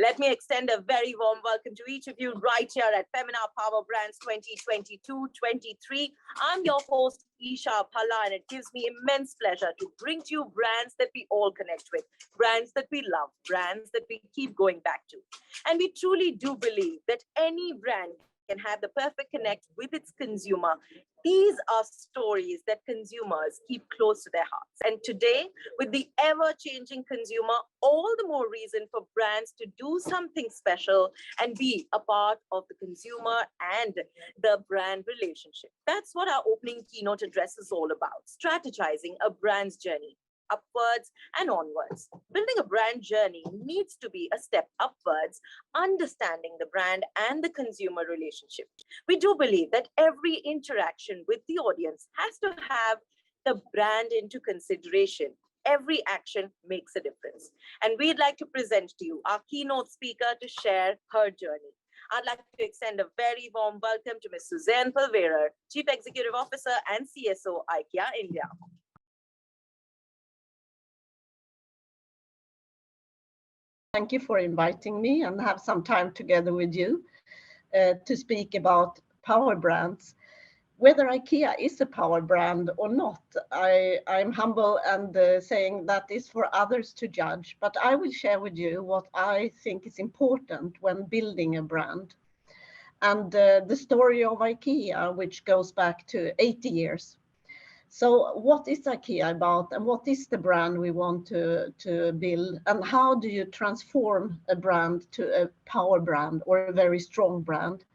Let me extend a very warm welcome to each of you right here at Femina Power Brands 2022-23. I'm your host, Isha Phalla, and it gives me immense pleasure to bring to you brands that we all connect with, brands that we love, brands that we keep going back to. And we truly do believe that any brand can have the perfect connect with its consumer. These are stories that consumers keep close to their hearts. And today, with the ever-changing consumer, all the more reason for brands to do something special and be a part of the consumer and the brand relationship. That's what our opening keynote address is all about, strategizing a brand's journey, upwards and onwards. Building a brand journey needs to be a step upwards, understanding the brand and the consumer relationship. We do believe that every interaction with the audience has to have the brand into consideration. Every action makes a difference. And we'd like to present to you our keynote speaker to share her journey. I'd like to extend a very warm welcome to Ms. Suzanne Palverer, Chief Executive Officer and CSO, IKEA India. Thank you for inviting me and have some time together with you to speak about power brands. Whether IKEA is a power brand or not, I'm humble and saying that is for others to judge, but I will share with you what I think is important when building a brand. And the story of IKEA, which goes back to 80 years. So what is IKEA about and what is the brand we want to build, and how do you transform a brand to a power brand or a very strong brand?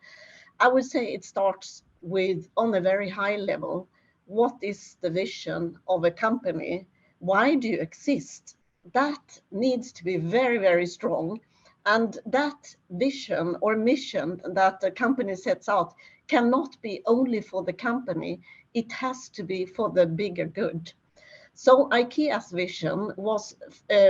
I would say it starts with, on a very high level, what is the vision of a company? Why do you exist? That needs to be very, very strong. And that vision or mission that the company sets out cannot be only for the company. It has to be for the bigger good. So IKEA's vision was,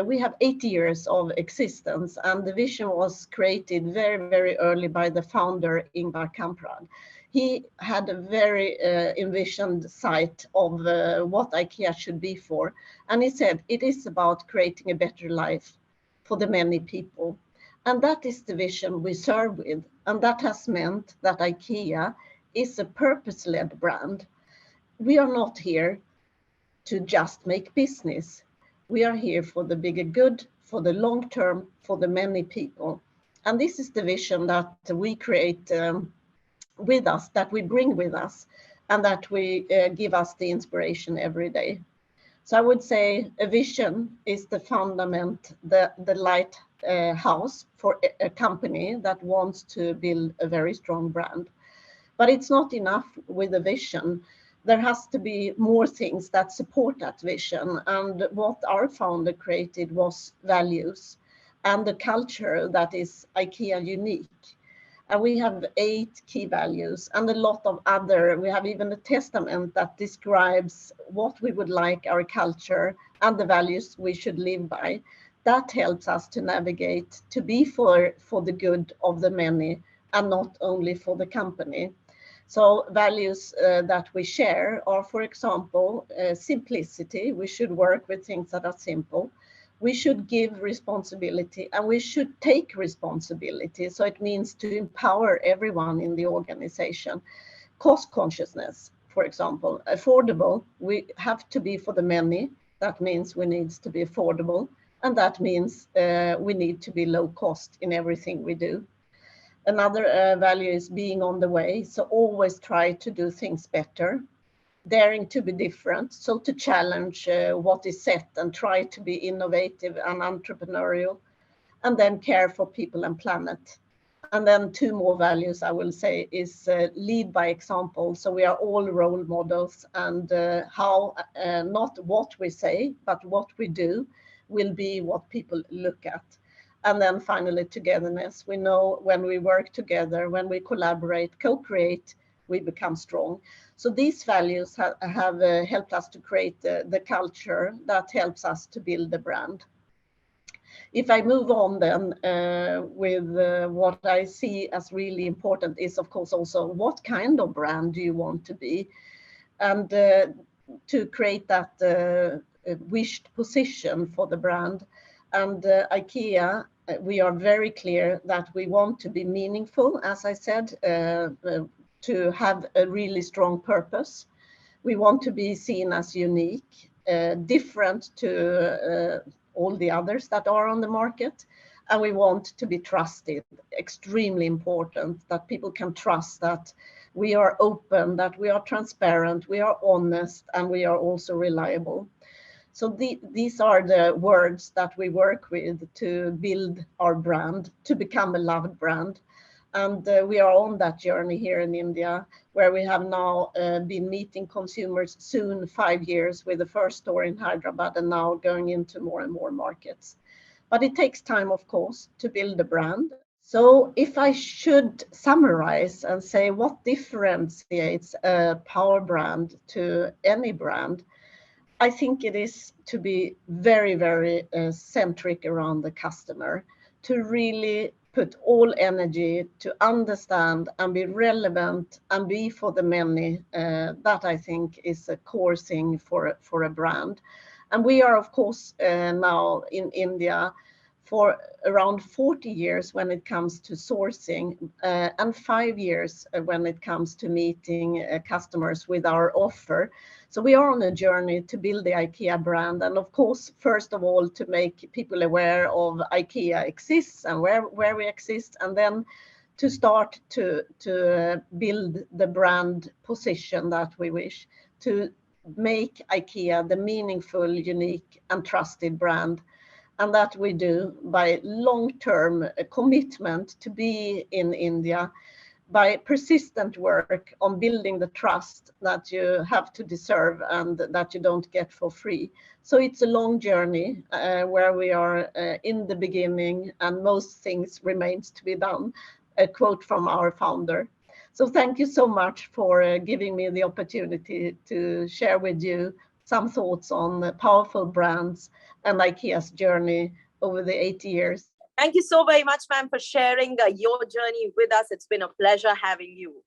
we have 80 years of existence, and the vision was created very, very early by the founder, Ingvar Kamprad. He had a very envisioned sight of what IKEA should be for. And he said, it is about creating a better life for the many people. And that is the vision we serve with. And that has meant that IKEA is a purpose-led brand. We are not here to just make business. We are here for the bigger good, for the long term, for the many people. And this is the vision that we create with us, that we bring with us, and that we give us the inspiration every day. So I would say a vision is the fundament, the lighthouse for a company that wants to build a very strong brand. But it's not enough with a vision. There has to be more things that support that vision. And what our founder created was values and the culture that is IKEA unique. And we have 8 key values and a lot of other. We have even a testament that describes what we would like our culture and the values we should live by. That helps us to navigate, to be for the good of the many and not only for the company. So values that we share are, for example, simplicity. We should work with things that are simple. We should give responsibility and we should take responsibility. So it means to empower everyone in the organization. Cost consciousness, for example, affordable. We have to be for the many. That means we need to be affordable. And that means we need to be low cost in everything we do. Another value is being on the way. So always try to do things better, daring to be different. So to challenge what is set and try to be innovative and entrepreneurial, and then care for people and planet. And then 2 more values I will say is lead by example. So we are all role models, and how, not what we say, but what we do will be what people look at. And then finally, togetherness. We know when we work together, when we collaborate, co-create, we become strong. So these values have helped us to create the culture that helps us to build the brand. If I move on then with what I see as really important is, of course, also what kind of brand do you want to be? And to create that wished position for the brand. and IKEA, we are very clear that we want to be meaningful, as I said, to have a really strong purpose. We want to be seen as unique, different to all the others that are on the market. And we want to be trusted, extremely important, that people can trust that we are open, that we are transparent, we are honest, and we are also reliable. So these are the words that we work with to build our brand, to become a loved brand. And we are on that journey here in India, where we have now been meeting consumers soon 5 years with the first store in Hyderabad, and now going into more and more markets. But it takes time, of course, to build a brand. So if I should summarize and say what differentiates a power brand to any brand, I think it is to be very, very centric around the customer, to really put all energy to understand and be relevant and be for the many. That I think is a core thing for a brand. And we are, of course, now in India for around 40 years when it comes to sourcing, and 5 years when it comes to meeting customers with our offer. So we are on a journey to build the IKEA brand, and of course, first of all, to make people aware of IKEA exists and where we exist, and then to start to build the brand position that we wish to make IKEA the meaningful, unique, and trusted brand. And that we do by long-term commitment to be in India, by persistent work on building the trust that you have to deserve and that you don't get for free. So it's a long journey where we are in the beginning, and most things remains to be done. A quote from our founder. So thank you so much for giving me the opportunity to share with you some thoughts on powerful brands and IKEA's journey over the 80 years. Thank you so very much, ma'am, for sharing your journey with us. It's been a pleasure having you.